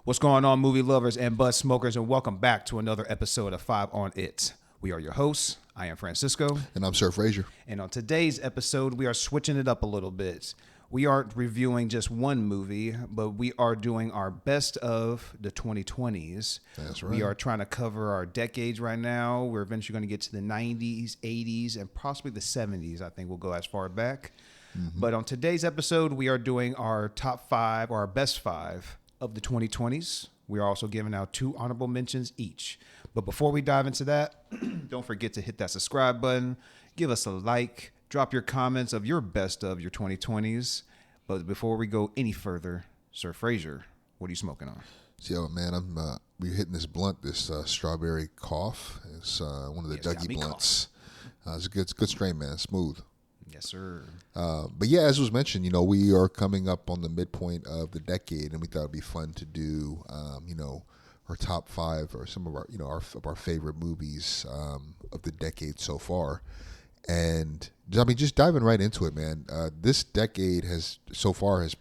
What's going on, movie lovers and bud smokers, and welcome back to another episode of 5 on It. We are your hosts. I am Francisco. And I'm Sir Frazier. And on today's episode, we are switching it up a little bit. We aren't reviewing just one movie, but we are doing our best of the 2020s. That's right. We are trying to cover our decades right now. We're eventually going to get to the 90s, 80s, and possibly the 70s. I think we'll go as far back. Mm-hmm. But on today's episode, we are doing our top 5 or our best 5 of the 2020s. We are also giving out 2 honorable mentions each. But before we dive into that, don't forget to hit that subscribe button, give us a like, drop your comments of your best of your 2020s. But before we go any further, Sir Frazier, what are you smoking on? So, man, we're hitting this blunt, this strawberry cough. It's one of the Dougie blunts. It's a good strain, man. Smooth. Yes, sir. But yeah, as was mentioned, we are coming up on the midpoint of the decade, and we thought it'd be fun to do, our top 5 or some of our, our favorite movies of the decade so far. And just diving right into it, man. This decade has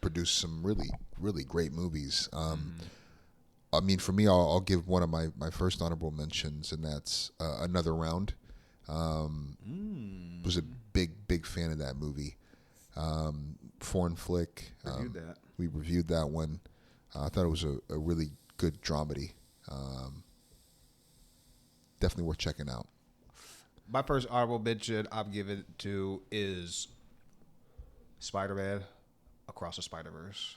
produced some really, really great movies. For me, I'll give one of my first honorable mentions, and that's Another Round. Was a big fan of that movie. Foreign flick. We reviewed that one. I thought it was a really good dramedy. Definitely worth checking out. My first honorable mention I've given to is Spider-Man Across the Spider-Verse.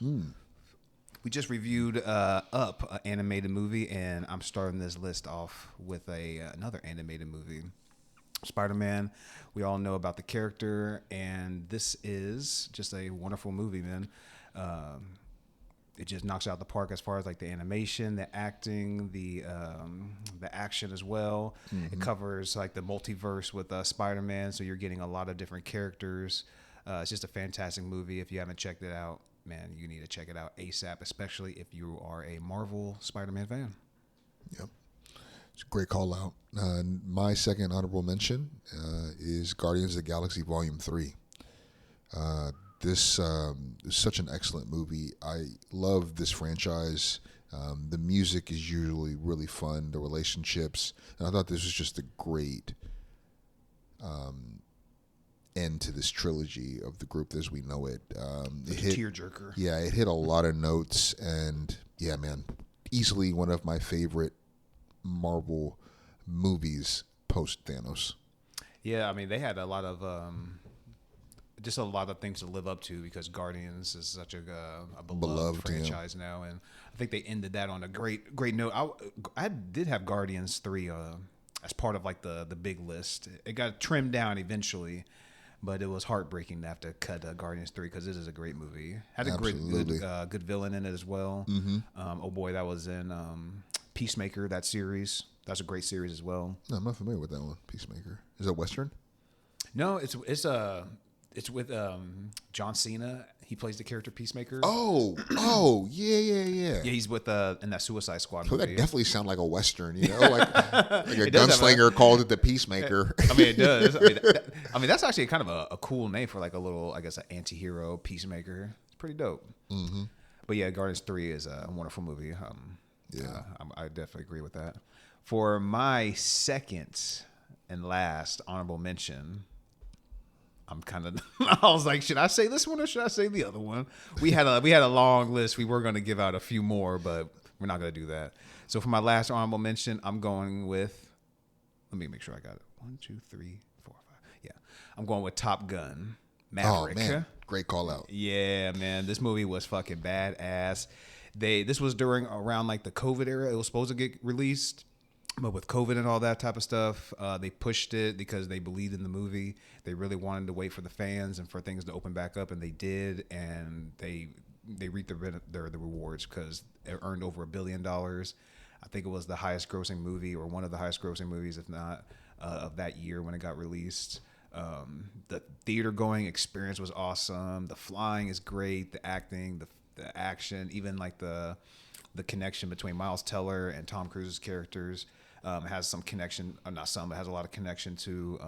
We just reviewed Up, an animated movie, and I'm starting this list off with another animated movie. Spider-Man, we all know about the character, and this is just a wonderful movie, man. It just knocks out the park as far as like the animation, the acting, the action as well. Mm-hmm. It covers like the multiverse with Spider-Man, so you're getting a lot of different characters. It's just a fantastic movie. If you haven't checked it out, man, you need to check it out ASAP, especially if you are a Marvel Spider-Man fan. Yep. It's a great call out. My second honorable mention is Guardians of the Galaxy Volume 3. This is such an excellent movie. I love this franchise. The music is usually really fun, the relationships. And I thought this was just a great end to this trilogy of the group as we know it. It hit, tearjerker. Yeah, it hit a lot of notes. And yeah, man, easily one of my favorite Marvel movies post Thanos. Yeah, I mean they had a lot of just a lot of things to live up to because Guardians is such a beloved franchise now, and I think they ended that on a great note. I did have Guardians 3 as part of like the big list. It got trimmed down eventually, but it was heartbreaking to have to cut Guardians 3 because this is a great movie. Had a good villain in it as well. Mm-hmm. That was in Peacemaker, that series. That's a great series as well. No, I'm not familiar with that one. Peacemaker. Is it Western? No, it's with John Cena. He plays the character Peacemaker. Oh, yeah. Yeah, he's with in that Suicide Squad movie. That definitely sounds like a Western, like a gunslinger called it the Peacemaker. I mean, it does. I mean, that's actually kind of a cool name for like a little, I guess, an anti-hero Peacemaker. It's pretty dope. Mm-hmm. But yeah, Guardians 3 is a wonderful movie. I definitely agree with that. For my second and last honorable mention, I was like, should I say this one or should I say the other one? We had a long list. We were going to give out a few more, but we're not going to do that. So for my last honorable mention, I'm going with, let me make sure I got it. 1, 2, 3, 4, 5. Yeah. I'm going with Top Gun Maverick. Oh, man. Great call out. Yeah, man. This movie was fucking badass. This was around like the COVID era. It was supposed to get released. But with COVID and all that type of stuff, they pushed it because they believed in the movie. They really wanted to wait for the fans and for things to open back up, and they did. And they reaped the rewards because it earned over $1 billion. I think it was the highest grossing movie or one of the highest grossing movies, if not, of that year when it got released. The theater going experience was awesome. The flying is great. The acting, the action, even like the connection between Miles Teller and Tom Cruise's characters. Has some connection, not some, but has a lot of connection to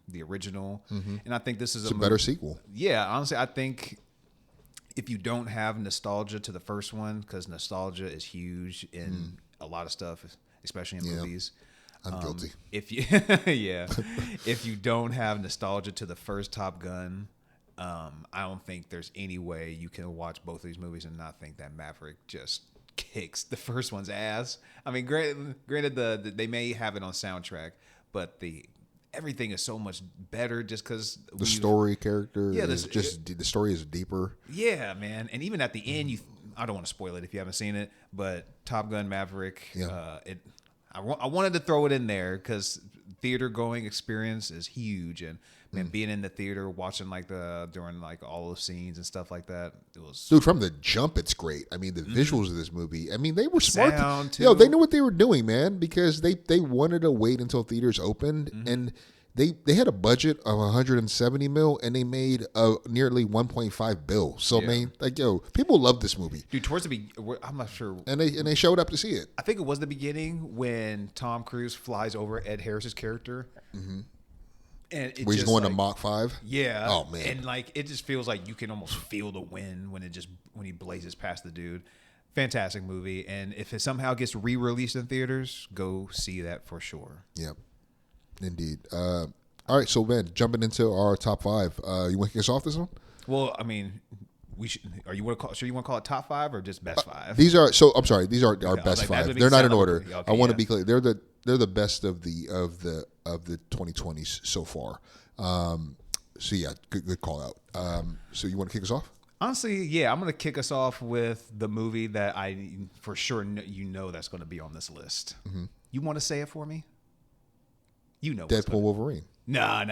the original. Mm-hmm. And I think this is a better sequel. Yeah, honestly, I think if you don't have nostalgia to the first one, because nostalgia is huge in a lot of stuff, especially in movies. I'm guilty. If you, yeah, if you don't have nostalgia to the first Top Gun, I don't think there's any way you can watch both of these movies and not think that Maverick just kicks the first one's ass. I mean, granted, they may have it on soundtrack, but everything is so much better just because the story character Yeah, is the story is deeper. Yeah, man. And even at the end, I don't want to spoil it if you haven't seen it, but Top Gun Maverick, I wanted to throw it in there because theater going experience is huge, and man, being in the theater watching during all those scenes and stuff like that, it was Dude, from the jump, it's great. I mean, the visuals of this movie. I mean, they were smart. Sound, too. Yo, they knew what they were doing, man, because they wanted to wait until theaters opened, and they had a budget of 170 mil, and they made nearly 1.5 bill. So, man, people love this movie. Dude, towards the beginning, I'm not sure. And they showed up to see it. I think it was the beginning when Tom Cruise flies over Ed Harris's character. Mm-hmm. And Where he's going to Mach 5? Yeah. Oh, man. And it just feels like you can almost feel the wind when he blazes past the dude. Fantastic movie. And if it somehow gets re-released in theaters, go see that for sure. Yep. Indeed. All right, so Ben, jumping into our top 5. You want to kick us off this one? Well, I mean, we should. Are you want to call it top 5 or just best 5? These are I'm sorry. These are our best 5. They're not in order. Okay, I want to be clear. They're the best of the 2020s so far. So yeah, good call out. So you want to kick us off? Honestly, yeah, I'm going to kick us off with the movie that I for sure that's going to be on this list. Mm-hmm. You want to say it for me? Deadpool Wolverine. No.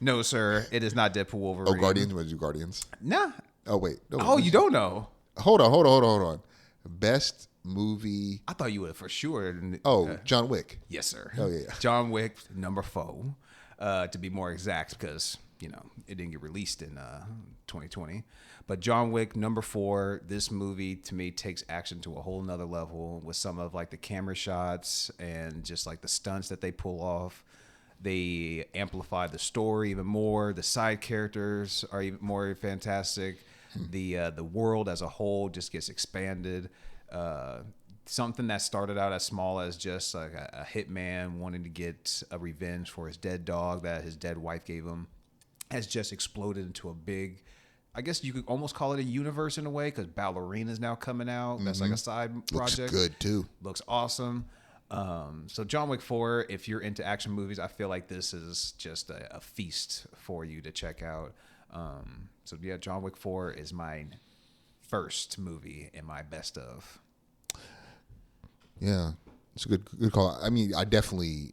No, sir. It is not Deadpool Wolverine. Oh, Guardians? Want to do Guardians? Nah. Oh, wait. No, oh, you don't know? Hold on. Best movie. I thought you would for sure. Oh, John Wick. Yes, sir. Oh, yeah. John Wick, number 4, to be more exact, because, it didn't get released in 2020. But John Wick, number 4, this movie, to me, takes action to a whole nother level with some of, the camera shots and just, the stunts that they pull off. They amplify the story even more. The side characters are even more fantastic. The world as a whole just gets expanded. Something that started out as small as just a hitman wanting to get a revenge for his dead dog that his dead wife gave him has just exploded into a big, I guess you could almost call it a universe in a way, because Ballerina is now coming out. That's a side project. Looks good too. Looks awesome. So John Wick 4, if you're into action movies, I feel like this is just a feast for you to check out. So yeah, John Wick 4 is my first movie in my best of. Yeah, it's a good call. I mean, I definitely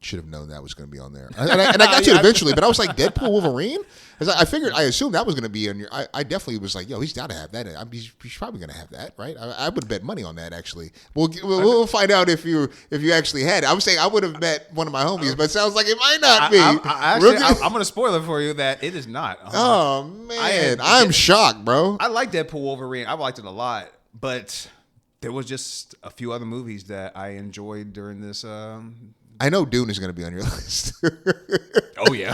should have known that was going to be on there, and I got to it eventually. But I was like, Deadpool Wolverine, because I assumed that was going to be on your. I definitely was like, yo, he's got to have that. He's probably going to have that, right? I would bet money on that. Actually, we'll find out if you actually had it. I was saying I would have bet one of my homies, but it sounds like it might not be. I'm going to spoil it for you that it is not. Oh man, I'm shocked, bro. I like Deadpool Wolverine. I liked it a lot, but there was just a few other movies that I enjoyed during this. I know Dune is going to be on your list. Oh, yeah.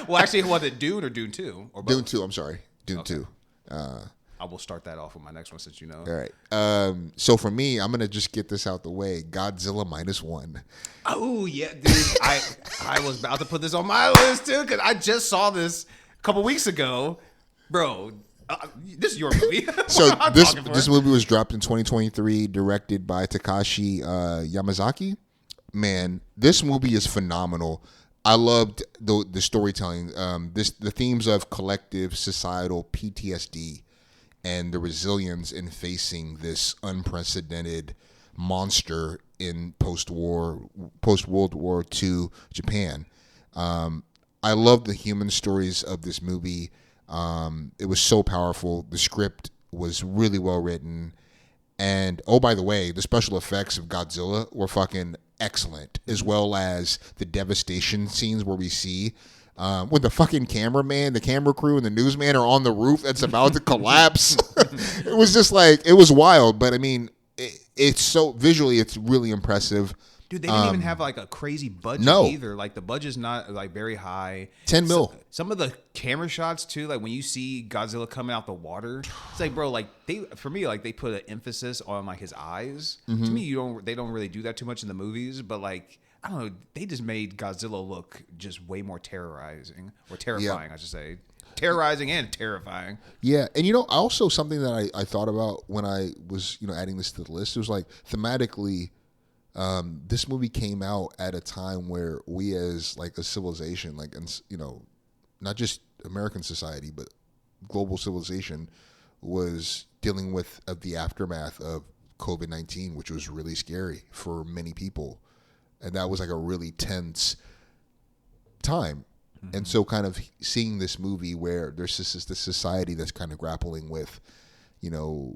Well, actually, was it Dune or Dune 2? Or both? Dune 2, I'm sorry. Dune 2. I will start that off with my next one since you know. All right. So for me, I'm going to just get this out the way. Godzilla -1. Oh, yeah, dude. I was about to put this on my list, too, because I just saw this a couple weeks ago. Bro, this is your movie. So this movie was dropped in 2023, directed by Takashi Yamazaki. Man, this movie is phenomenal. I loved the storytelling. The themes of collective societal PTSD and the resilience in facing this unprecedented monster in post World War II Japan. I love the human stories of this movie. It was so powerful. The script was really well written. And, oh, by the way, the special effects of Godzilla were fucking excellent, as well as the devastation scenes where we see when the fucking cameraman, the camera crew, and the newsman are on the roof that's about to collapse. It was just it was wild. But, I mean, it's so visually, it's really impressive. Dude, they didn't even have like a crazy budget No. either. Like the budget's not like very high. 10 mil. Some of the camera shots too, like when you see Godzilla coming out the water, it's like, bro, like for me, like they put an emphasis on like his eyes. To me, they don't really do that too much in the movies, but like I don't know, they just made Godzilla look just way more terrorizing or terrifying, I should say. Terrorizing and terrifying. Yeah, and also something that I thought about when I was adding this to the list, it was like thematically, this movie came out at a time where we as like a civilization, like, and not just American society but global civilization, was dealing with the aftermath of COVID-19, which was really scary for many people, and that was like a really tense time. And so kind of seeing this movie where there's this society that's kind of grappling with, the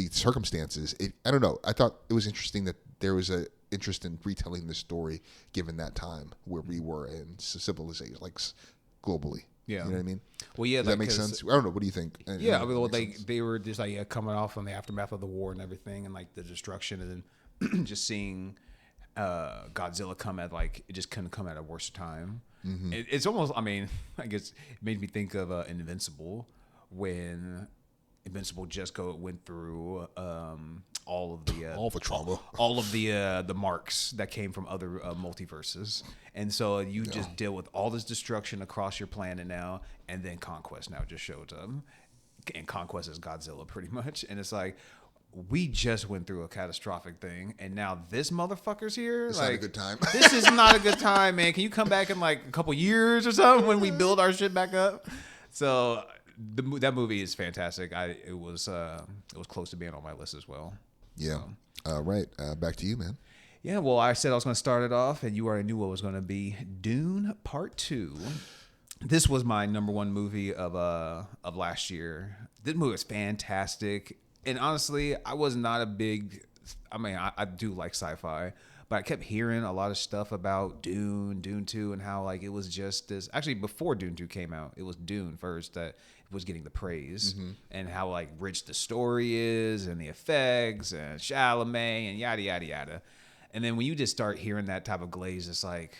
circumstances. I don't know. I thought it was interesting that there was a interest in retelling this story given that time where we were in civilization, like globally. Yeah. You know what I mean? Well, yeah. Does that make sense? I don't know. What do you think? Yeah. I mean, they were just like coming off from the aftermath of the war and everything and like the destruction and then just seeing Godzilla come at like it just couldn't come at a worse time. It's almost, I mean, I guess it made me think of Invincible when Invincible just went through all of the trauma, all of the marks that came from other multiverses, and so you just deal with all this destruction across your planet now, and then Conquest now just shows up, and Conquest is Godzilla pretty much, and it's like, we just went through a catastrophic thing, and now this motherfucker's here. It's like, not a good time. This is not a good time, man. Can you come back in like a couple years or something when we build our shit back up? So that movie is fantastic. It was close to being on my list as well. Yeah. Right. Back to you, man. Yeah. Well, I said I was going to start it off, and you already knew what it was going to be. Dune Part 2. This was my number one movie of last year. This movie is fantastic. And honestly, I was not a big, I mean, I do like sci-fi, but I kept hearing a lot of stuff about Dune 2, and how like it was just this, actually before Dune 2 came out, it was Dune first that was getting the praise, and how like rich the story is and the effects and Chalamet and yada, yada, yada. And then when you just start hearing that type of glaze, it's like,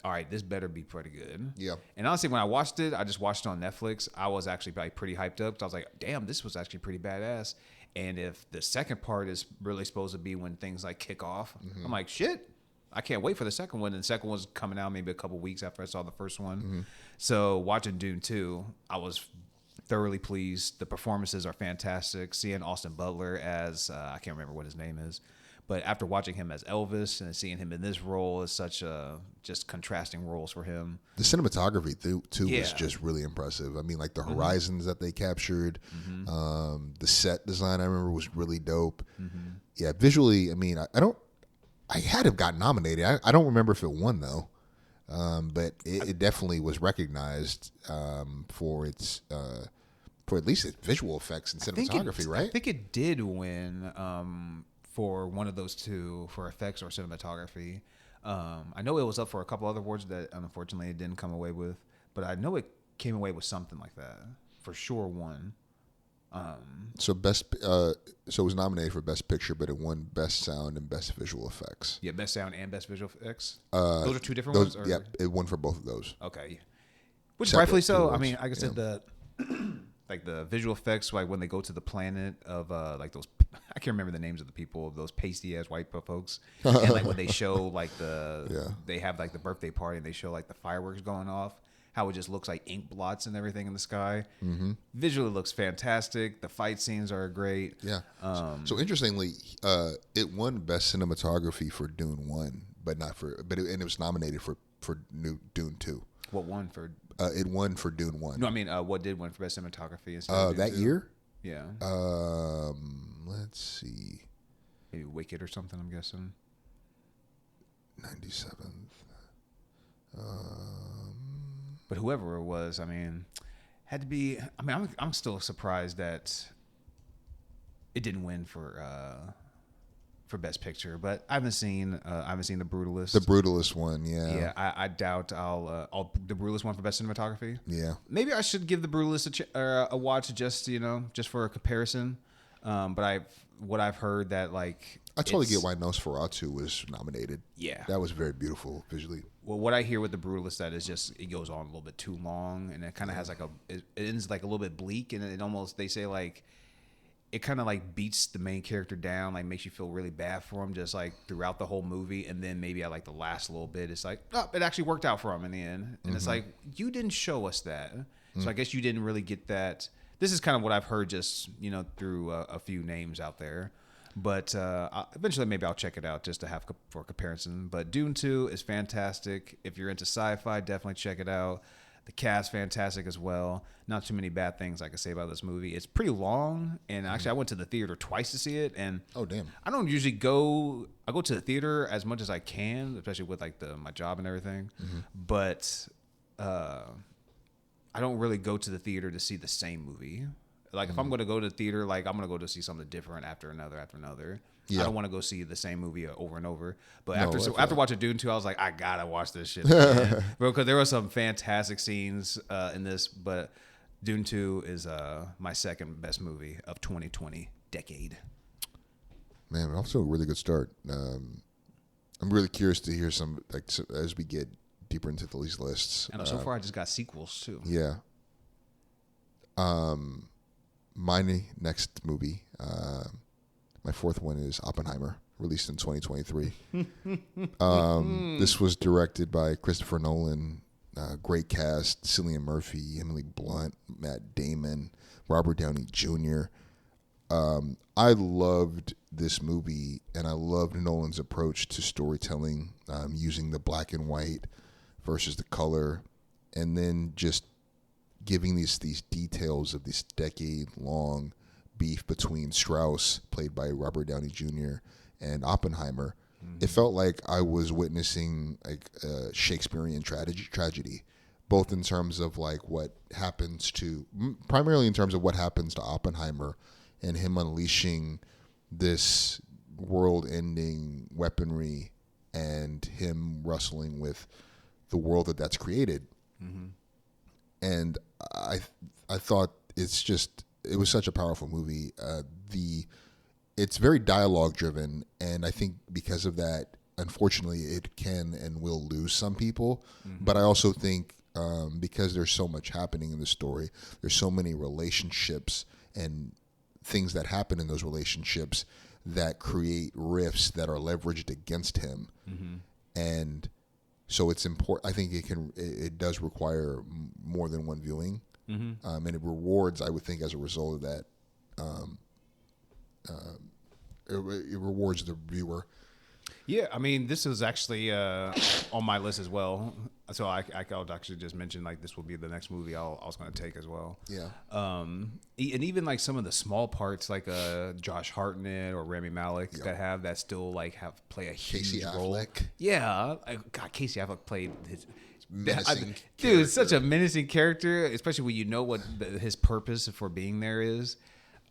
all right, this better be pretty good. Yeah. And honestly, when I watched it, I just watched it on Netflix. I was actually like pretty hyped up. So I was like, damn, this was actually pretty badass. And if the second part is really supposed to be when things like kick off, I'm like, shit, I can't wait for the second one. And the second one's coming out maybe a couple weeks after I saw the first one. So watching Dune 2, I was thoroughly pleased. The performances are fantastic. Seeing Austin Butler as, I can't remember what his name is, but after watching him as Elvis and seeing him in this role is such just contrasting roles for him. The cinematography too was just really impressive. I mean, like the horizons that they captured, the set design I remember was really dope. Yeah, visually, I mean, I had to have gotten nominated. I don't remember if it won though, but it definitely was recognized for its for at least its visual effects and cinematography, right? I think it did win. For one of those two, for effects or cinematography. I know it was up for a couple other awards that unfortunately it didn't come away with, but I know it came away with something like that. For sure won. So it was nominated for Best Picture, but it won Best Sound and Best Visual Effects. Yeah, Best Sound and Best Visual Effects? Those are two different ones? Or? Yeah, it won for both of those. Okay. Which Separate rightfully so. awards. I mean, like I said, like the visual effects, like when they go to the planet of like those, I can't remember the names of the people, those pasty ass white folks, and like when they show like they have like the birthday party and they show like the fireworks going off, how it just looks like ink blots and everything in the sky. Visually looks fantastic. The fight scenes are great. Yeah. So interestingly, it won Best Cinematography for Dune 1, but it was nominated for Dune 2. What won for? It won for Dune 1. No, I mean, what did win for Best Cinematography? Instead of Dune that 2? year? Yeah. Let's see. Maybe Wicked or something, I'm guessing. 97th. But whoever it was, I mean, had to be. I mean, I'm still surprised that it didn't win for Best Picture. But I haven't seen The Brutalist. The Brutalist one, yeah. Yeah, I doubt I'll The Brutalist one for Best Cinematography. Yeah. Maybe I should give The Brutalist a watch just for a comparison. But what I've heard that like I totally get why Nosferatu was nominated. Yeah. That was very beautiful visually. Well, what I hear with The Brutalist that is just it goes on a little bit too long, and it kind of has like it ends like a little bit bleak, and it almost they say like it kind of like beats the main character down, like makes you feel really bad for him, just like throughout the whole movie, and then maybe at like the last little bit, it's like oh, it actually worked out for him in the end, and it's like you didn't show us that, so I guess you didn't really get that. This is kind of what I've heard, just through a few names out there. But eventually, maybe I'll check it out just to have for comparison. But Dune 2 is fantastic. If you're into sci-fi, definitely check it out. The cast fantastic as well. Not too many bad things I can say about this movie. It's pretty long, and actually, I went to the theater twice to see it. And oh damn, I don't usually go. I go to the theater as much as I can, especially with like my job and everything. But I don't really go to the theater to see the same movie. Like if I'm going to go to the theater, like I'm going to go to see something different after another. Yeah. I don't want to go see the same movie over and over. But after watching Dune 2, I was like, I gotta watch this shit again. Because there were some fantastic scenes in this. But Dune 2 is my second best movie of 2020 decade. Man, also a really good start. I'm really curious to hear some as we get deeper into these lists. And so far, I just got sequels too. Yeah. My next movie, my fourth one is Oppenheimer, released in 2023. This was directed by Christopher Nolan. Great cast: Cillian Murphy, Emily Blunt, Matt Damon, Robert Downey Jr. I loved this movie, and I loved Nolan's approach to storytelling, using the black and white versus the color, and then just giving these details of this decade-long beef between Strauss, played by Robert Downey Jr., and Oppenheimer. It felt like I was witnessing like a Shakespearean tragedy, both in terms of like what happens primarily in terms of what happens to Oppenheimer and him unleashing this world-ending weaponry and him wrestling with the world that's created. And I thought it was such a powerful movie. It's very dialogue driven, and I think because of that, unfortunately, it can and will lose some people. But I also think because there's so much happening in the story, there's so many relationships and things that happen in those relationships that create rifts that are leveraged against him, and so it's important. I think it does require more than one viewing, and it rewards, I would think, as a result of that. It rewards the viewer. Yeah, I mean, this is actually on my list as well. So I would actually just mention like this will be the next movie I was going to take as well. Yeah. And even some of the small parts like Josh Hartnett or Rami Malek that still play a huge Casey role. Affleck. Yeah, God, Casey Affleck played his menacing dude, such a menacing character, especially when you know what his purpose for being there is.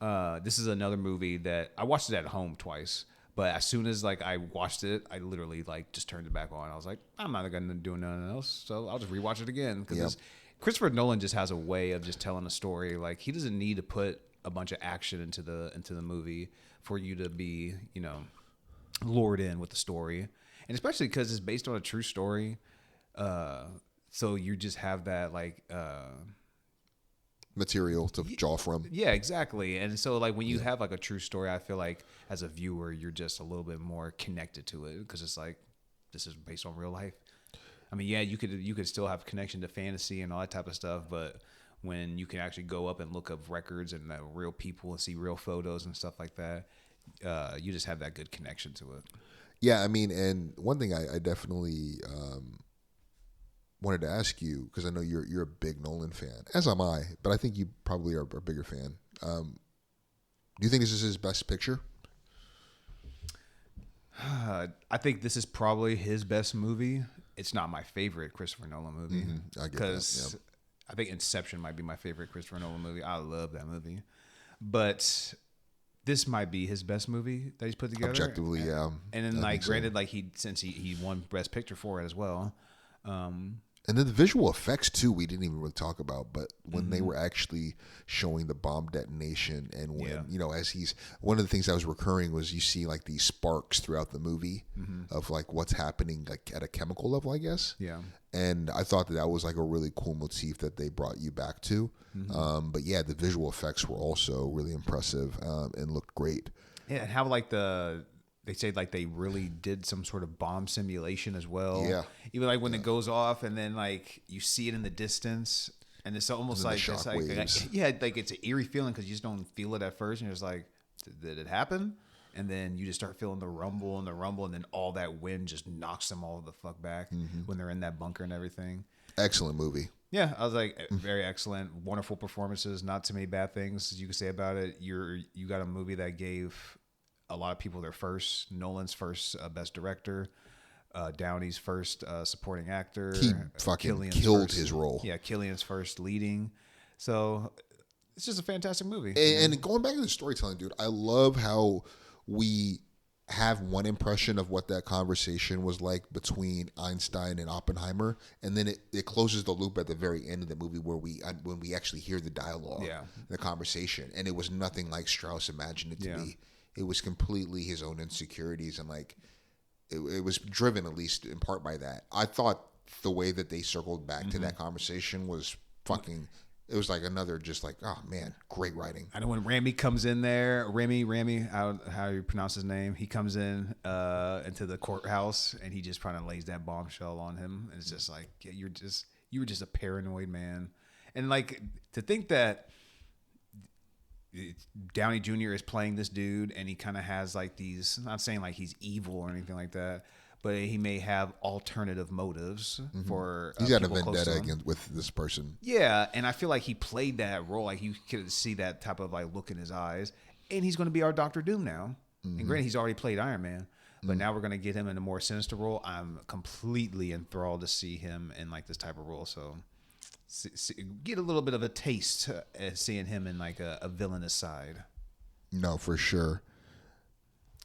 This is another movie that I watched it at home twice. But as soon as I watched it, I literally just turned it back on. I was like, I'm not gonna do nothing else, so I'll just rewatch it again because Christopher Nolan just has a way of just telling a story. Like he doesn't need to put a bunch of action into the movie for you to be lured in with the story, and especially because it's based on a true story. So you just have that material to draw from. Yeah, exactly. And so when you have a true story, I feel like as a viewer, you're just a little bit more connected to it because it's this is based on real life. I mean, yeah, you could still have connection to fantasy and all that type of stuff, but when you can actually go up and look up records and real people and see real photos and stuff like that, you just have that good connection to it. Yeah, I mean, and one thing I definitely wanted to ask you, because I know you're a big Nolan fan, as am I, but I think you probably are a bigger fan. Do you think this is his best picture? I think this is probably his best movie. It's not my favorite Christopher Nolan movie because I think Inception might be my favorite Christopher Nolan movie. I love that movie, but this might be his best movie that he's put together. Objectively, yeah. And then granted, since he won Best Picture for it as well. And then the visual effects too, we didn't even really talk about, but when they were actually showing the bomb detonation, and when as he's one of the things that was recurring was you see like these sparks throughout the movie of like what's happening like at a chemical level, I guess. Yeah. And I thought that was like a really cool motif that they brought you back to. But yeah, the visual effects were also really impressive and looked great. Yeah, and how like they say like they really did some sort of bomb simulation as well. Yeah. Even like when it goes off and then like you see it in the distance and it's almost And then like the it's shock like waves. like it's an eerie feeling because you just don't feel it at first and you're just like, did it happen? And then you just start feeling the rumble, and then all that wind just knocks them all the fuck back when they're in that bunker and everything. Excellent movie. Yeah, I was like, very excellent, wonderful performances. Not too many bad things you can say about it. You got a movie that gave a lot of people their first, Nolan's first best director, Downey's first supporting actor. He fucking Cillian's killed first- his role. Yeah, Killian's first leading. So it's just a fantastic movie. And going back to the storytelling, dude, I love how we have one impression of what that conversation was like between Einstein and Oppenheimer, and then it closes the loop at the very end of the movie where when we actually hear the dialogue, the conversation, and it was nothing like Strauss imagined it to be. It was completely his own insecurities, and like it was driven at least in part by that. I thought the way that they circled back to that conversation was fucking. It was like another, just like, oh man, great writing. I know when Rami comes in there, Rami, how you pronounce his name? He comes in into the courthouse and he just kind of lays that bombshell on him. And it's just like, yeah, you were just a paranoid man, and like to think that Downey Jr. is playing this dude, and he kind of has like these. I'm not saying like he's evil or anything like that, but he may have alternative motives for. He's got a people close to vendetta him. against with this person. Yeah, and I feel like he played that role. Like you could see that type of like look in his eyes, and he's going to be our Doctor Doom now. And granted, he's already played Iron Man, but now we're going to get him in a more sinister role. I'm completely enthralled to see him in like this type of role. So get a little bit of a taste seeing him in like a villainous side. No, for sure.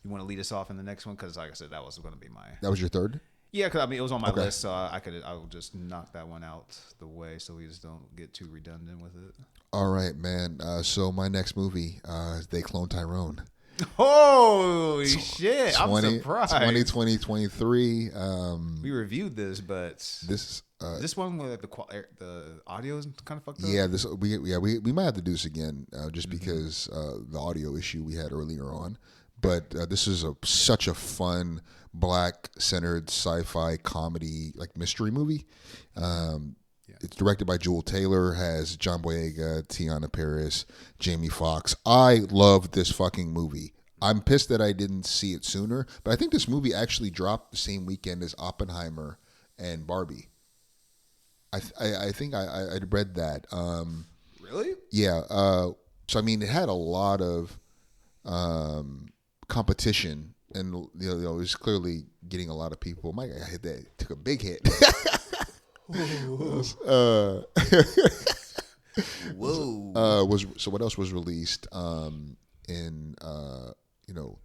You want to lead us off in the next one? Because like I said, that was going to be my... That was your third? Yeah, because I mean, it was on my list, so I will just knock that one out the way so we just don't get too redundant with it. All right, man. So my next movie, They Clone Tyrone. Holy shit! I'm surprised. 2023. We reviewed this, but This this one where the audio is kind of fucked up. Yeah, we might have to do this again just because the audio issue we had earlier on. But this is such a fun black-centered sci-fi comedy like mystery movie. It's directed by Jewel Taylor, has John Boyega, Tiana Paris, Jamie Foxx. I love this fucking movie. I'm pissed that I didn't see it sooner, but I think this movie actually dropped the same weekend as Oppenheimer and Barbie. I think I read that. Really? Yeah. So I mean, it had a lot of competition, and it was clearly getting a lot of people. My guy hit that, took a big hit. Whoa. So what else was released in the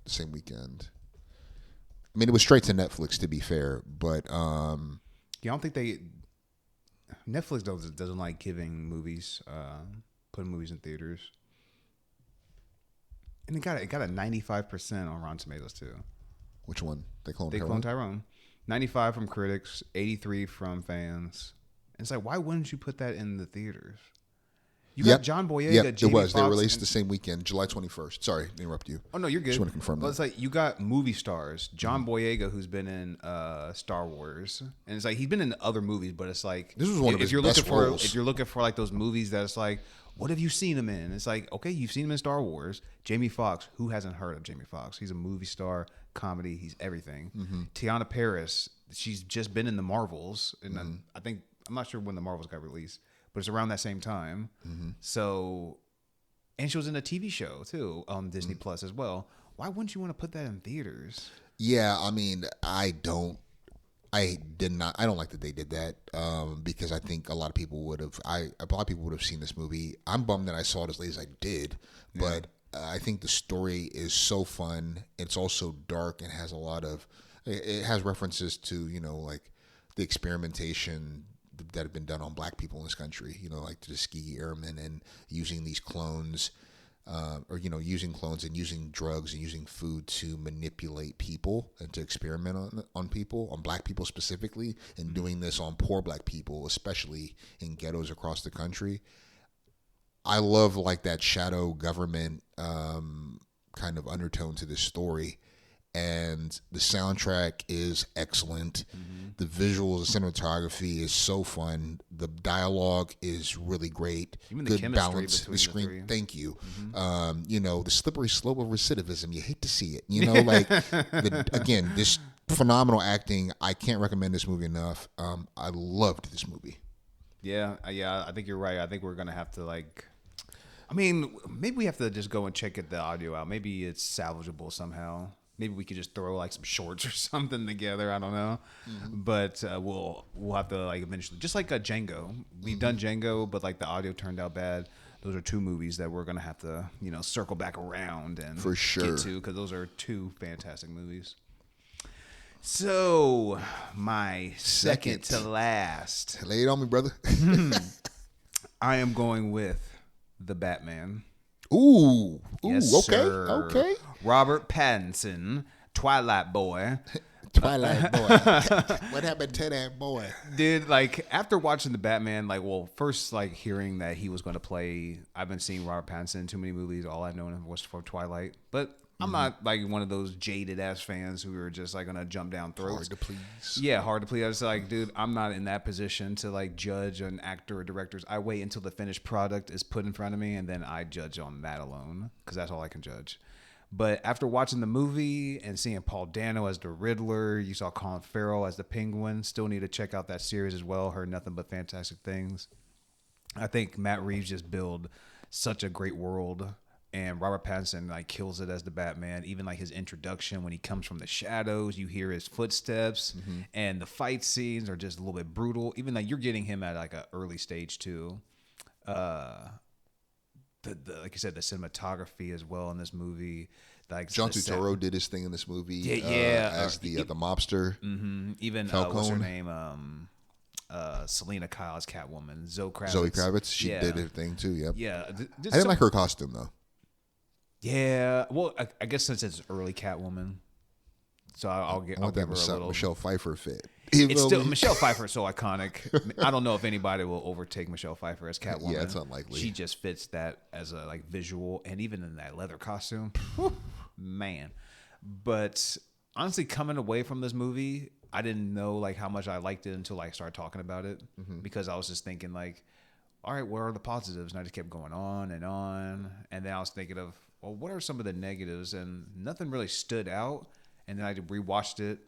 same weekend? I mean, it was straight to Netflix, to be fair, but Yeah, I don't think Netflix doesn't like giving movies, putting movies in theaters. And it got a 95% on Rotten Tomatoes too. which one? They Clone Tyrone. 95 from critics, 83 from fans. And it's like, why wouldn't you put that in the theaters? You got John Boyega, Yep, Jamie it was. They Foxx, released the same weekend, July 21st. Sorry to interrupt you. Oh no, you're good. Just want to confirm But that. it's like you got movie stars, John Boyega, who's been in Star Wars, and it's like he's been in other movies, but it's like This was one of his best roles. If you're looking for like those movies that it's like, what have you seen him in? It's like, okay, you've seen him in Star Wars. Jamie Foxx, who hasn't heard of Jamie Foxx? He's a movie star, comedy, he's everything. Tiana Paris, she's just been in the Marvels, and I'm not sure when the Marvels got released, but it's around that same time. So, and she was in a TV show too on Disney Plus as well. Why wouldn't you want to put that in theaters? Yeah, I mean, I don't like that they did that because I think a lot of people would have seen this movie. I'm bummed that I saw it as late as I did, but I think the story is so fun. It's also dark and has it has references to like the experimentation that have been done on black people in this country. You know, like the Tuskegee Airmen and using these clones. Or using clones and using drugs and using food to manipulate people and to experiment on people, on black people specifically, and doing this on poor black people, especially in ghettos across the country. I love like that shadow government kind of undertone to this story. And the soundtrack is excellent. The visuals, the cinematography is so fun. The dialogue is really great. Even the good chemistry balance. between The screen. the three. Thank you. The slippery slope of recidivism. You hate to see it. You know, like again, this phenomenal acting. I can't recommend this movie enough. I loved this movie. Yeah. I think you're right. I think we're gonna have to maybe we have to just go and check the audio out. Maybe it's salvageable somehow. Maybe we could just throw like some shorts or something together. I don't know, but we'll have to eventually, just like Django. We've done Django, but the audio turned out bad. Those are two movies that we're gonna have to circle back around and For sure. get to, because those are two fantastic movies. So my second to last, Lay it on me, brother. I am going with The Batman. Ooh, Yes, okay, sir. okay. Robert Pattinson, Twilight Boy. Twilight Boy. What happened to that boy? Dude, after watching the Batman, first hearing that he was going to play, I've been seeing Robert Pattinson in too many movies. All I've known was for Twilight, but I'm not one of those jaded ass fans who are just going to jump down throats. Hard to please. Yeah, hard to please. I was dude, I'm not in that position to judge an actor or directors. I wait until the finished product is put in front of me, and then I judge on that alone, because that's all I can judge. But after watching the movie and seeing Paul Dano as the Riddler, you saw Colin Farrell as the Penguin. Still need to check out that series as well. Heard nothing but fantastic things. I think Matt Reeves just built such a great world, and Robert Pattinson kills it as the Batman. Even his introduction when he comes from the shadows, you hear his footsteps, and the fight scenes are just a little bit brutal. Even you're getting him at an early stage too. Like you said, the cinematography as well in this movie. John Turturro did his thing in this movie. As the mobster. Even what's her name? Selena Kyle as Catwoman. Zoe Kravitz. She did her thing too. Yep. Yeah. I didn't like her costume though. Yeah. Well, I guess since it's early Catwoman, so I'll give her a little. Michelle Pfeiffer fit. It's still Michelle Pfeiffer is so iconic. I don't know if anybody will overtake Michelle Pfeiffer as Catwoman. Yeah, it's unlikely. She just fits that as a visual, and even in that leather costume, man. But honestly, coming away from this movie, I didn't know how much I liked it until I started talking about it, because I was just thinking all right, what are the positives? And I just kept going on, and then I was thinking of, well, what are some of the negatives? And nothing really stood out. And then I rewatched it.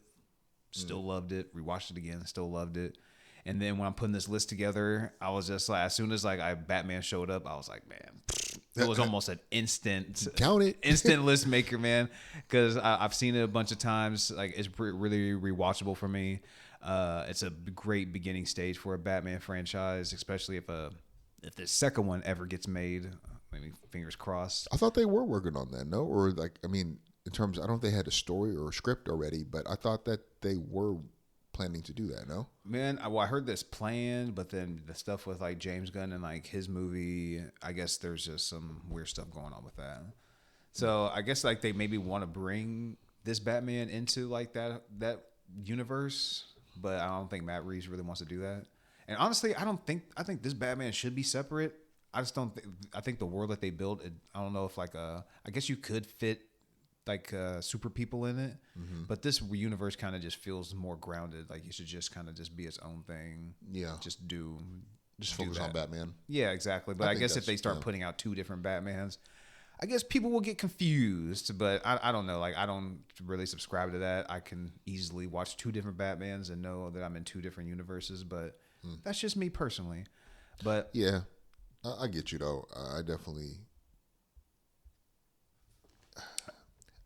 Still loved it. Rewatched it again. Still loved it. And then when I'm putting this list together, I was just as soon as Batman showed up, I was like, man, it was almost an instant list maker, man. Because I've seen it a bunch of times. It's really rewatchable for me. It's a great beginning stage for a Batman franchise, especially if the second one ever gets made. Maybe fingers crossed. I thought they were working on that, no? Or in terms, I don't think they had a story or a script already, but I thought that they were planning to do that, no? Man, I heard this plan, but then the stuff with James Gunn and his movie, I guess there's just some weird stuff going on with that. So I guess they maybe want to bring this Batman into that universe, but I don't think Matt Reeves really wants to do that. And honestly, I think this Batman should be separate. I just don't think. I think the world that they built, I don't know if I guess you could fit super people in it, but this universe kind of just feels more grounded. It should just kind of just be its own thing. Yeah, just focus on Batman. Yeah, exactly. But I guess if they start putting out two different Batmans, I guess people will get confused. But I don't know. I don't really subscribe to that. I can easily watch two different Batmans and know that I'm in two different universes. But that's just me personally. But yeah, I get you though. I definitely.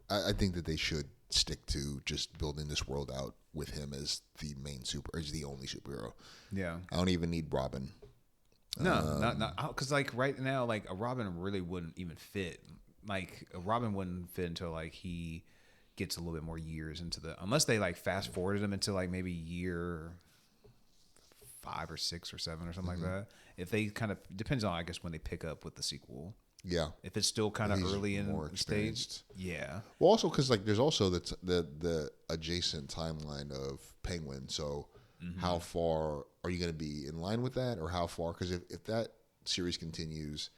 I think that they should stick to just building this world out with him as the the only superhero. Yeah, I don't even need Robin. No, not because right now, a Robin really wouldn't even fit. A Robin wouldn't fit until he gets a little bit more years into unless they fast forwarded him into maybe year 5 or 6 or 7 or something like that. If they kind of depends on, I guess, when they pick up with the sequel. Yeah. If it's still kind of He's early in more the stage, experienced. yeah. Well, also because like there's also the adjacent timeline of Penguin. So how far are you going to be in line with that, or how far? Because if that series continues,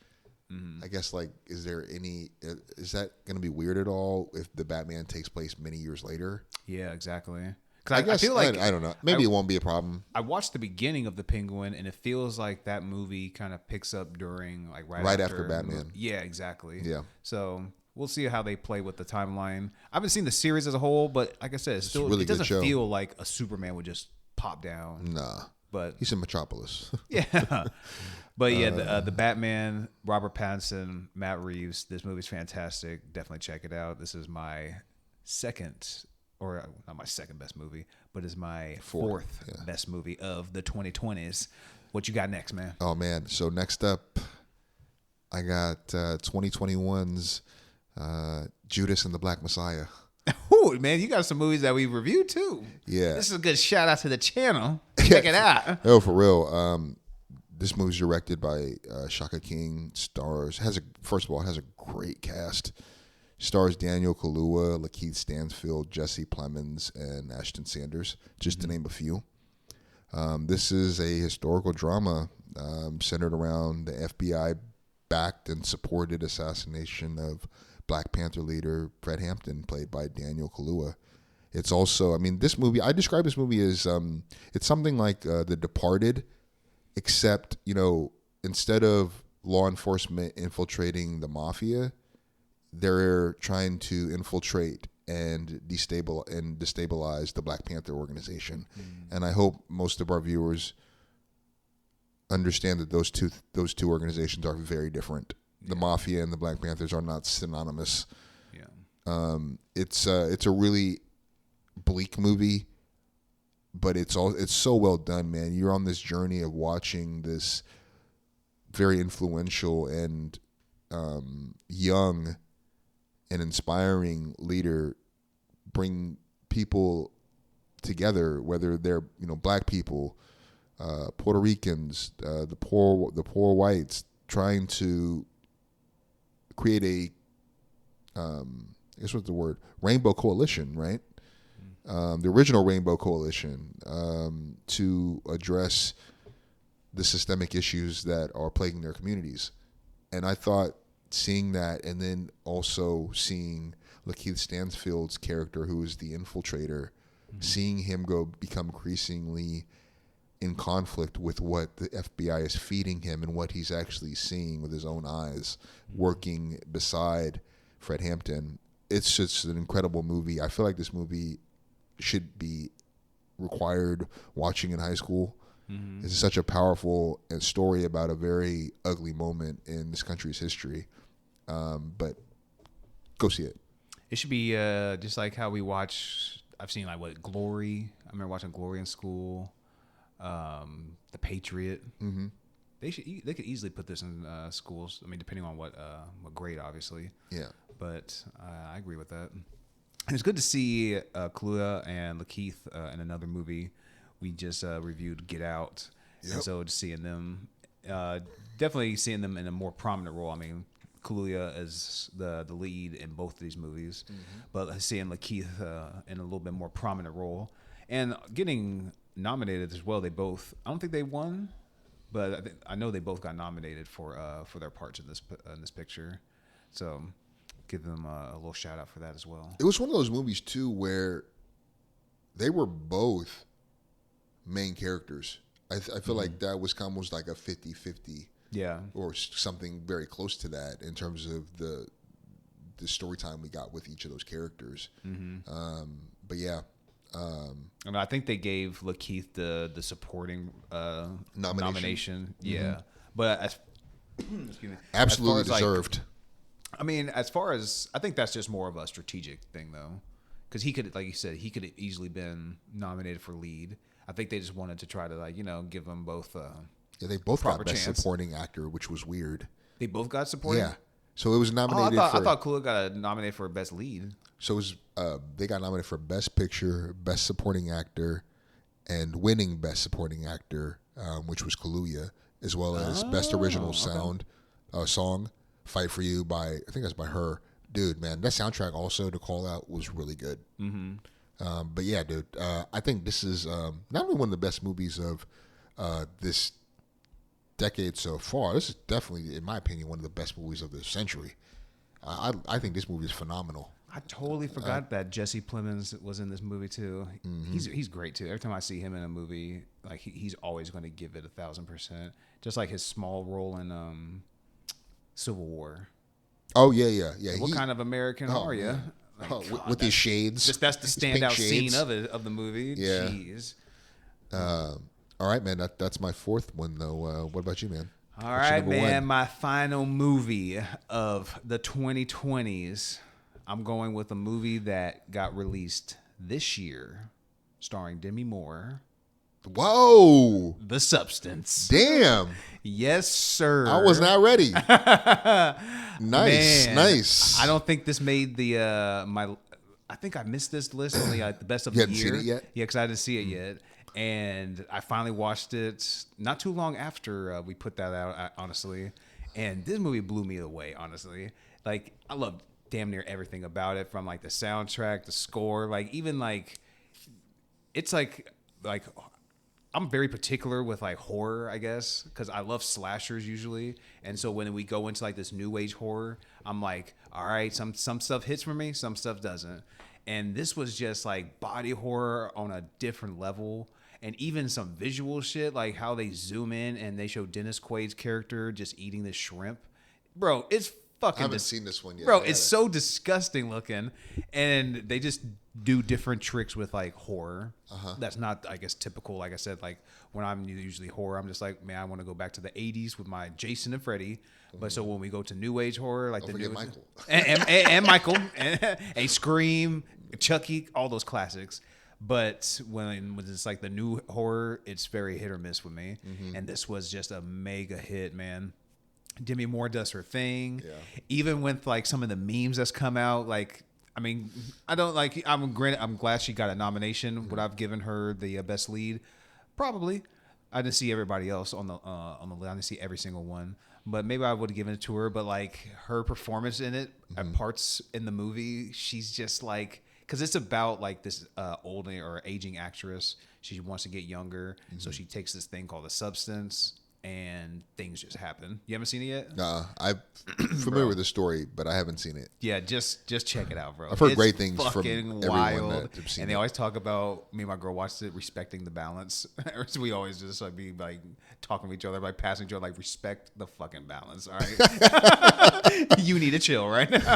I guess like is that going to be weird at all if the Batman takes place many years later? Yeah, exactly. I Because guess I feel like I don't know. Maybe it won't be a problem. I watched the beginning of the Penguin, and it feels like that movie kind of picks up during like Right after Batman. Yeah, exactly. Yeah. So we'll see how they play with the timeline. I haven't seen the series as a whole, but like I said, it's still a really it good doesn't show. feel like a Superman would just pop down. Nah, But he's in Metropolis. yeah, but yeah, the Batman, Robert Pattinson, Matt Reeves. This movie's fantastic. Definitely check it out. This is my second, or not my second best movie, but is my fourth best movie of the 2020s. What you got next, man? Oh man! So next up, I got 2021's Judas and the Black Messiah. Ooh, man, you got some movies that we reviewed too. Yeah. This is a good shout out to the channel. Check it out. Oh, for real. This movie's directed by Shaka King. First of all, it has a great cast. Stars Daniel Kaluuya, Lakeith Stanfield, Jesse Plemons, and Ashton Sanders, just to name a few. This is a historical drama centered around the FBI-backed and supported assassination of Black Panther leader Fred Hampton, played by Daniel Kaluuya. It's also, this movie, I describe this movie as, it's something like The Departed, except, instead of law enforcement infiltrating the mafia, they're trying to infiltrate and destabilize the Black Panther organization. And I hope most of our viewers understand that those two organizations are very different. The Mafia and the Black Panthers are not synonymous. Yeah. It's a really bleak movie, but it's so well done, man. You're on this journey of watching this very influential and young and inspiring leader bring people together, whether they're Black people, Puerto Ricans, the poor whites, trying to create rainbow coalition, right? The original Rainbow Coalition, to address the systemic issues that are plaguing their communities. And I thought seeing that, and then also seeing Lakeith Stanfield's character, who is the infiltrator, seeing him become increasingly in conflict with what the FBI is feeding him and what he's actually seeing with his own eyes, working beside Fred Hampton. It's just an incredible movie. I feel like this movie should be required watching in high school. It's such a powerful story about a very ugly moment in this country's history. But go see it. It should be just like how we watch. I've seen Glory. I remember watching Glory in school. The Patriot. Mm-hmm. They could easily put this in schools. Depending on what grade, obviously. Yeah. But I agree with that. And it's good to see Kaluuya and Lakeith in another movie. We just reviewed Get Out. Yep. And so just seeing them, definitely seeing them in a more prominent role. Kaluuya is the lead in both of these movies, but seeing Lakeith in a little bit more prominent role and getting nominated as well. They both, I don't think they won, but I know they both got nominated for their parts in this picture. So give them a little shout out for that as well. It was one of those movies too where they were both main characters. I feel like that was almost like a 50-50. Yeah. Or something very close to that in terms of the story time we got with each of those characters. But yeah. I think they gave Lakeith the supporting nomination. Yeah. But excuse me. Absolutely as far as deserved. As far as, I think that's just more of a strategic thing though. Because he could, like you said, he could have easily been nominated for lead. I think they just wanted to try to give them both yeah, they both got best chance. supporting actor, which was weird. They both got supporting? Yeah. So it was nominated I thought Kaluuya got nominated for best lead. So it was, they got nominated for best picture, best supporting actor, and winning best supporting actor which was Kaluuya, as well as Best Original Song, Fight for You by, I think that's by her. Dude, man, that soundtrack also, to call out, was really good. But yeah, dude, I think this is not only one of the best movies of this decade so far. This is definitely, in my opinion, one of the best movies of this century. I think this movie is phenomenal. I totally forgot that Jesse Plemons was in this movie too. He's great too. Every time I see him in a movie, like he's always going to give it 1,000%. Just like his small role in Civil War. Oh yeah. What kind of American are you? Like, with his shades. That's the standout scene of the movie. Yeah. Jeez. All right, man. That's my fourth one, though. What about you, man? All right, man. My final movie of the 2020s. I'm going with a movie that got released this year, starring Demi Moore. Whoa! The Substance. Damn. Yes, sir. I was not ready. Nice. I don't think this made the I think I missed this list on the best of the year. You hadn't seen it yet? Yeah, because I didn't see it yet. And I finally watched it not too long after we put that out, honestly. And this movie blew me away, honestly. Like, I loved damn near everything about it, from like the soundtrack, the score, like even like it's like I'm very particular with like horror, I guess, because I love slashers usually. And so when we go into like this new age horror, I'm like, all right, some stuff hits for me, some stuff doesn't. And this was just like body horror on a different level. And even some visual shit, like how they zoom in and they show Dennis Quaid's character just eating this shrimp. Bro, it's fucking... I haven't seen this one yet. Bro, it's so disgusting looking. And they just do different tricks with like horror. That's not, I guess, typical. Like I said, like when I'm usually horror, I'm just like, man, I want to go back to the 80s with my Jason and Freddy. But so when we go to new age horror, like Don't the forget new Michael. and Michael and Scream, Chucky, all those classics. But when it's like the new horror, it's very hit or miss with me. And this was just a mega hit, man. Demi Moore does her thing. Yeah. Even with like some of the memes that's come out, like, I mean, I'm glad she got a nomination. Would I've given her the best lead? Probably. I didn't see everybody else on the list. I didn't see every single one, but maybe I would have given it to her. But like her performance in it, at parts in the movie, she's just like, because it's about like this old or aging actress. She wants to get younger, so she takes this thing called a substance, and things just happen. You haven't seen it yet? I'm familiar with the story, but I haven't seen it. Yeah, just check it out, bro. I've heard great things from fucking everyone wild. that have seen And they it. always talk about, me and my girl watched it, respecting the balance. So we always just like be like talking to each other, like passing each other, like respect the fucking balance. All right, you need to chill right now.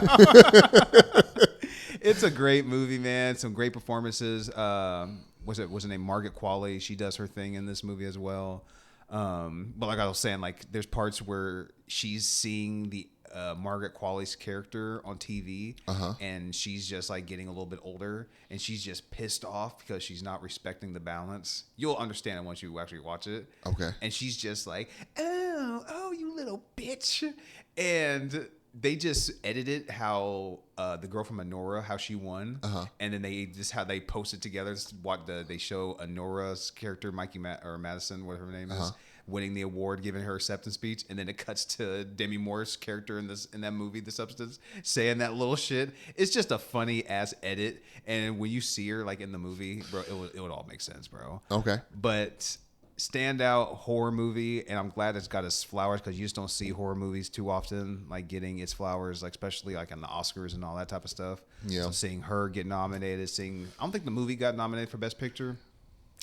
It's a great movie, man. Some great performances. Was her name Margaret Qualley? She does her thing in this movie as well. But like I was saying, like there's parts where she's seeing the Margaret Qualley's character on TV, and she's just like getting a little bit older, and she's just pissed off because she's not respecting the balance. You'll understand it once you actually watch it. Okay. And she's just like, oh, you little bitch, and they just edited how the girl from Anora, how she won, and then they just how they posted together. They show Anora's character, Madison, whatever her name is, winning the award, giving her acceptance speech, and then it cuts to Demi Moore's character in that movie, The Substance, saying that little shit. It's just a funny ass edit, and when you see her like in the movie, bro, it would all make sense, bro. Okay, but standout horror movie, and I'm glad it's got its flowers, because you just don't see horror movies too often like getting its flowers, like especially like in the Oscars and all that type of stuff. Yeah. So seeing her get nominated, I don't think the movie got nominated for Best Picture,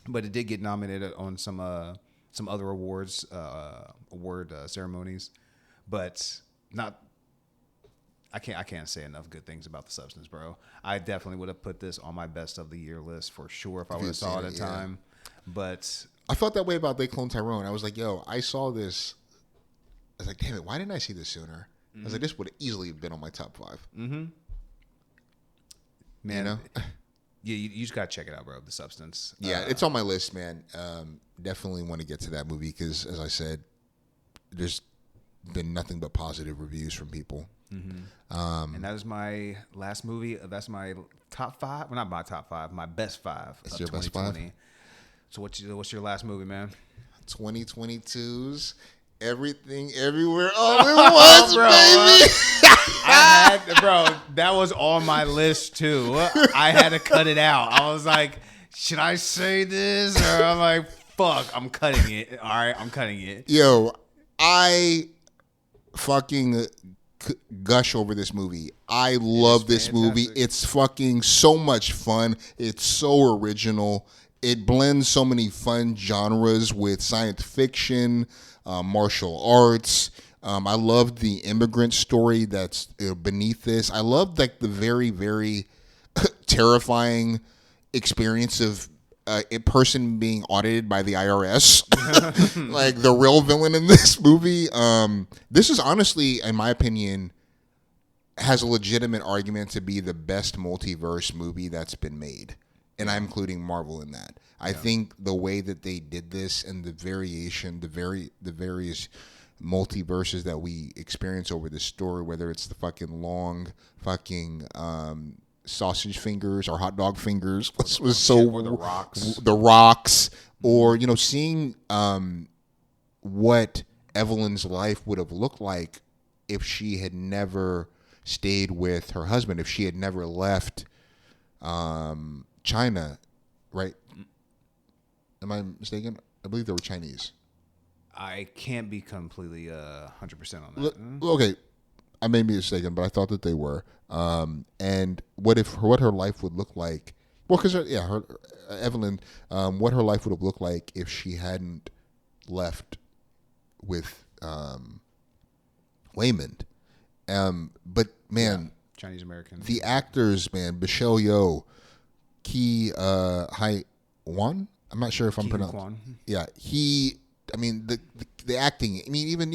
but it did get nominated on some other awards, award ceremonies, but not. I can't say enough good things about The Substance, bro. I definitely would have put this on my best of the year list for sure if I would have saw it at time, but. I felt that way about They Clone Tyrone. I was like, yo, I saw this. I was like, damn it, why didn't I see this sooner? I was like, this would have easily been on my top 5. Man, you know? Yeah, you just got to check it out, bro, The Substance. Yeah, it's on my list, man. Definitely want to get to that movie because, as I said, there's been nothing but positive reviews from people. And that is my last movie. That's my top 5. Well, not my top 5, my best 5 of 2020. So what's your last movie, man? 2022's Everything Everywhere All at Once, bro, baby. bro, that was on my list too. I had to cut it out. I was like, should I say this? Or I'm like, fuck, I'm cutting it. All right, I'm cutting it. Yo, I fucking gush over this movie. I love this movie. It's fucking so much fun. It's so original. It blends so many fun genres with science fiction, martial arts. I love the immigrant story that's beneath this. I love like the very, very terrifying experience of a person being audited by the IRS. Like the real villain in this movie. This is honestly, in my opinion, has a legitimate argument to be the best multiverse movie that's been made. And I'm including Marvel in that. I think the way that they did this and the variation, the various multiverses that we experience over this story, whether it's the fucking long fucking sausage fingers or hot dog fingers, was so or the rocks, or seeing what Evelyn's life would have looked like if she had never stayed with her husband, if she had never left China, right? Am I mistaken? I believe they were Chinese. I can't be completely 100% on that. Okay, I may be mistaken, but I thought that they were. And what her life would look like? Well, because Evelyn, what her life would have looked like if she hadn't left with Waymond. But man, Chinese American. the actors, man, Michelle Yeoh, Ki Hai Wan. I'm not sure if I'm pronouncing. Kwan. Yeah, I mean the acting. I mean even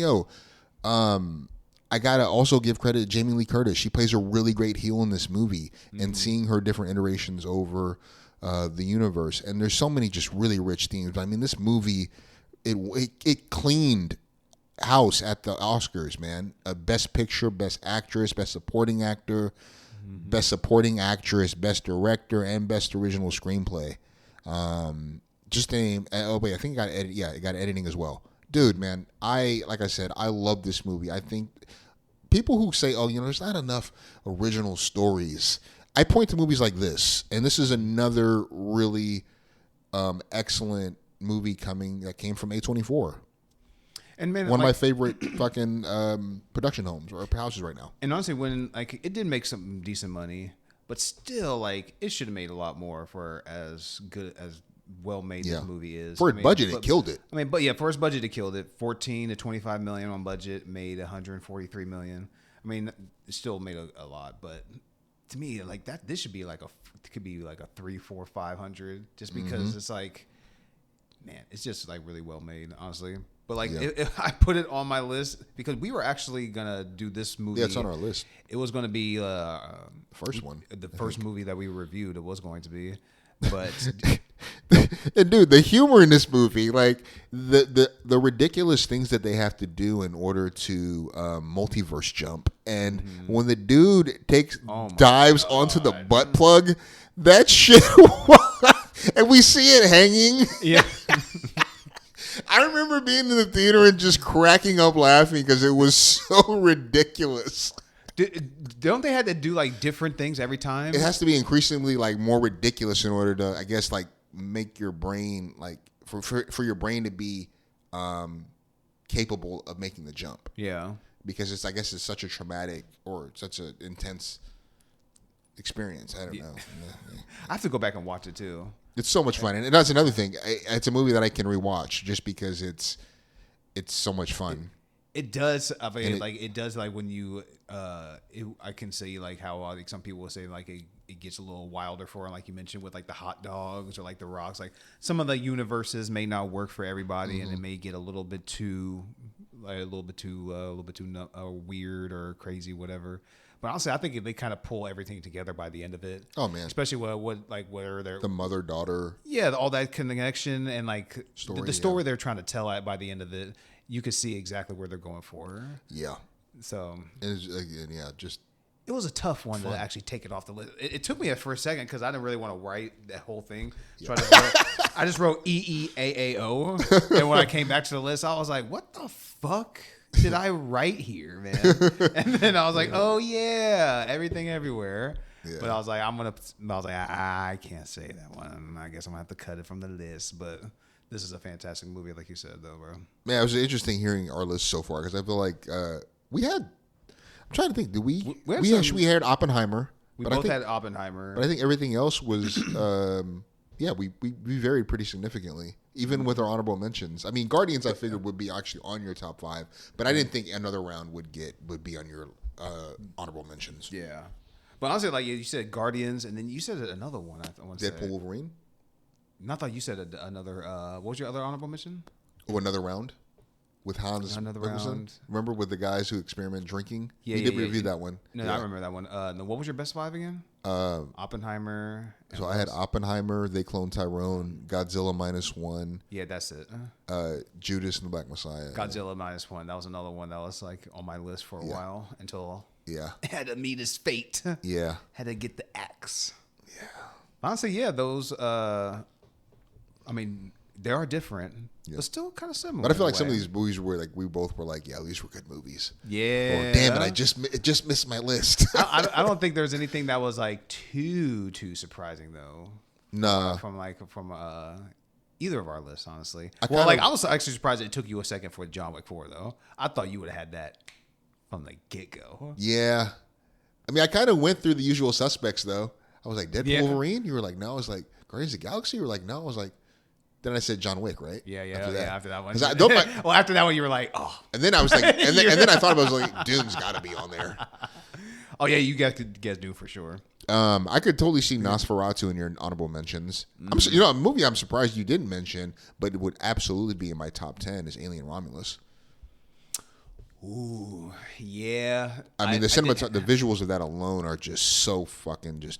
I gotta also give credit to Jamie Lee Curtis. She plays a really great heel in this movie, and seeing her different iterations over the universe. And there's so many just really rich themes. I mean, this movie it cleaned house at the Oscars, man. Best Picture, Best Actress, Best Supporting Actor, Best Supporting Actress, Best Director, and Best Original Screenplay. Just name. Oh wait, I think it got edit. Yeah, it got editing as well. Dude, man, like I said, I love this movie. I think people who say, "Oh, there's not enough original stories," I point to movies like this, and this is another really excellent movie that came from A24. And man, one of my favorite fucking production homes or houses right now. And honestly, when it did make some decent money, but still, it should have made a lot more for as good as well made this movie is. For its budget, it killed it. I mean, for its budget, it killed it. 14 to 25 million on budget, made 143 million. I mean, it still made a lot, but to me, this should be could be a 3, 4, 500, just because it's man, it's just really well made, honestly. But I put it on my list because we were actually gonna do this movie. Yeah, it's on our list. It was gonna be first one, the first movie that we reviewed. It was going to be, but and dude, the humor in this movie, the ridiculous things that they have to do in order to multiverse jump, and when the dude dives onto the butt plug, that shit, and we see it hanging. Yeah. I remember being in the theater and just cracking up laughing because it was so ridiculous. Don't they have to do different things every time? It has to be increasingly more ridiculous in order to, I guess, make your brain for your brain to be capable of making the jump. Yeah, because it's such a traumatic or such an intense experience. I don't know. I have to go back and watch it too. It's so much fun, and that's another thing. It's a movie that I can rewatch just because it's so much fun. It does. I mean, it does. When you, I can see how some people will say it gets a little wilder for it, like you mentioned with the hot dogs or the rocks. Some of the universes may not work for everybody, and it may get a little bit too weird or crazy, whatever. But honestly, I think they kind of pull everything together by the end of it. Oh man! Especially where they're the mother-daughter. Yeah, all that connection and the story they're trying to tell by the end of it, you could see exactly where they're going for. Yeah. So. It was a tough one to actually take it off the list. It took me for a second because I didn't really want to write that whole thing. So I just wrote EEAAO, and when I came back to the list, I was like, "What the fuck did I write here, man?" And then I was like, "Oh yeah, everything everywhere." Yeah. But I was like, I can't say that one. I guess I'm gonna have to cut it from the list. But this is a fantastic movie, like you said, though, bro. Man, it was interesting hearing our list so far because I feel like we had. I'm trying to think. Did we? We had Oppenheimer. We both had Oppenheimer. But I think everything else was. We varied pretty significantly, even with our honorable mentions. I mean, Guardians I figured would be actually on your top 5, but I didn't think another round would be on your honorable mentions. Yeah. But honestly, like you said, Guardians, and then you said another one. I want to say Deadpool, Wolverine. I thought you said another. What was your other honorable mention? Oh, another round with Hans. Another Mikkelsen. round. Remember with the guys who experiment drinking? Yeah, we did review that one. No, I remember that one. No, what was your best 5 again? Oppenheimer. So I had Oppenheimer, They Clone Tyrone, Godzilla -1. Yeah, that's it. Judas and the Black Messiah. Godzilla -1. That was another one that was like on my list for a while until I had to meet his fate. Yeah. Had to get the axe. Yeah. Honestly, yeah, those. I mean, they are different, but still kind of similar. But I feel like some of these movies were like we both were like, yeah, these were good movies. Yeah. Or, damn it, it just missed my list. I don't think there's anything that was like too surprising though. Nah. From either of our lists, honestly. I was actually surprised it took you a second for John Wick 4 though. I thought you would have had that from the get go. Yeah. I mean, I kind of went through the usual suspects though. I was like, Deadpool, Wolverine? You were like, no. I was like, Guardians of the Galaxy? You were like, no. I was like, then I said John Wick, right? Yeah. After that one. Well, after that one, you were like, oh. And then I was like, and then I thought I was like, Doom's got to be on there. Oh yeah, you guys could guess Doom for sure. I could totally see Nosferatu in your honorable mentions. A movie I'm surprised you didn't mention, but it would absolutely be in my top 10 is Alien Romulus. Ooh, yeah. I mean, the visuals of that alone are just so fucking just.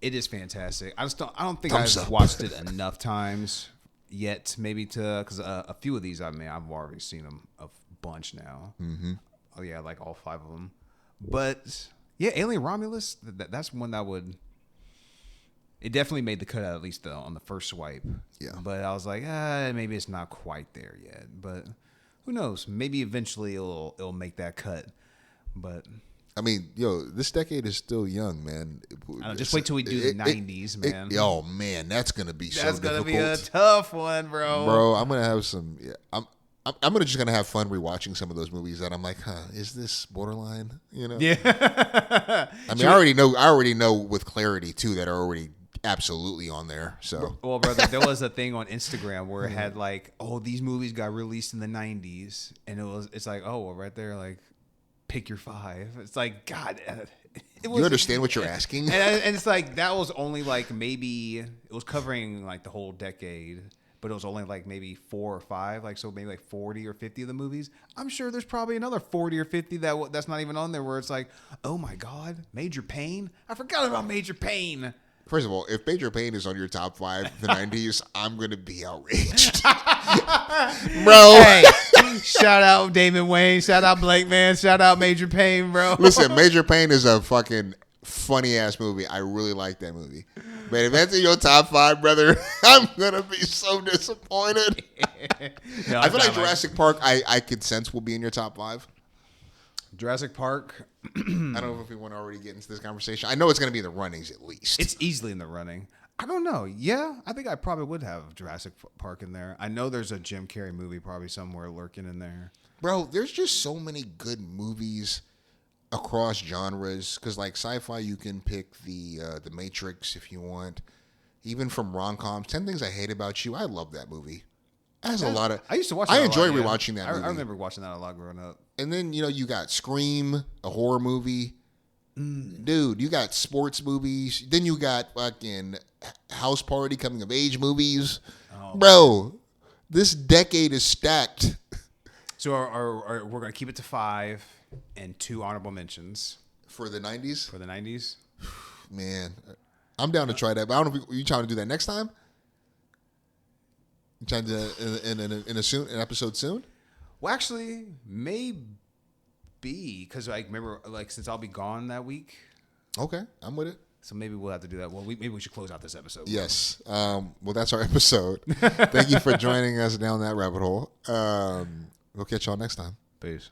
It is fantastic. I don't think I've watched it enough times yet. Maybe because a few of these, I've already seen them a bunch now. Mm-hmm. Oh yeah, like all 5 of them. But yeah, Alien Romulus. That's one that would. It definitely made the cut at least on the first swipe. Yeah. But I was like, maybe it's not quite there yet. But who knows? Maybe eventually it'll make that cut. But. I mean, this decade is still young, man. Just wait till we do the 90s, man. Oh, man, that's going to be so difficult. That's going to be a tough one, bro. Bro, I'm going to have some... Yeah, I'm just going to have fun rewatching some of those movies that I'm like, is this borderline? Yeah. I mean, I already know with clarity, too, that are already absolutely on there. So, well, brother, there was a thing on Instagram where it had like, these movies got released in the 90s. And it's like, right there, like, pick your 5. It's like, God. You understand what you're asking? And it's like, that was only like maybe, it was covering like the whole decade, but it was only like maybe 4 or 5, like so maybe like 40 or 50 of the movies. I'm sure there's probably another 40 or 50 that's not even on there where it's like, oh my God, Major Payne? I forgot about Major Payne. First of all, if Major Payne is on your top 5 of the 90s, I'm going to be outraged. Bro. Hey, shout out Damon Wayne. Shout out Blake, man. Shout out Major Payne, bro. Listen, Major Payne is a fucking funny-ass movie. I really like that movie. But if that's in your top 5, brother, I'm going to be so disappointed. No, I feel like Jurassic Park, I could sense will be in your top 5. Jurassic Park. I don't know if we want to already get into this conversation. I know it's going to be in the runnings at least. It's easily in the running. I don't know. Yeah, I think I probably would have Jurassic Park in there. I know there's a Jim Carrey movie probably somewhere lurking in there. Bro, there's just so many good movies across genres. Because like sci-fi, you can pick the Matrix if you want. Even from rom-coms, 10 Things I Hate About You. I love that movie. It has a lot of. I used to watch. I enjoy rewatching that movie. I remember watching that a lot growing up. And then you got Scream, a horror movie. Dude, you got sports movies. Then you got fucking House Party, coming of age movies. Oh, bro, this decade is stacked. So we're gonna keep it to 5 and 2 honorable mentions for the 90s. For the 90s, man, I'm down to try that. But I don't know if you trying to do that next time. You trying to in an episode soon? Well, actually, maybe because like remember like since I'll be gone that week. Okay, I'm with it. So maybe we'll have to do that. Well, maybe we should close out this episode. Yes. Well, that's our episode. Thank you for joining us down that rabbit hole. We'll catch y'all next time. Peace.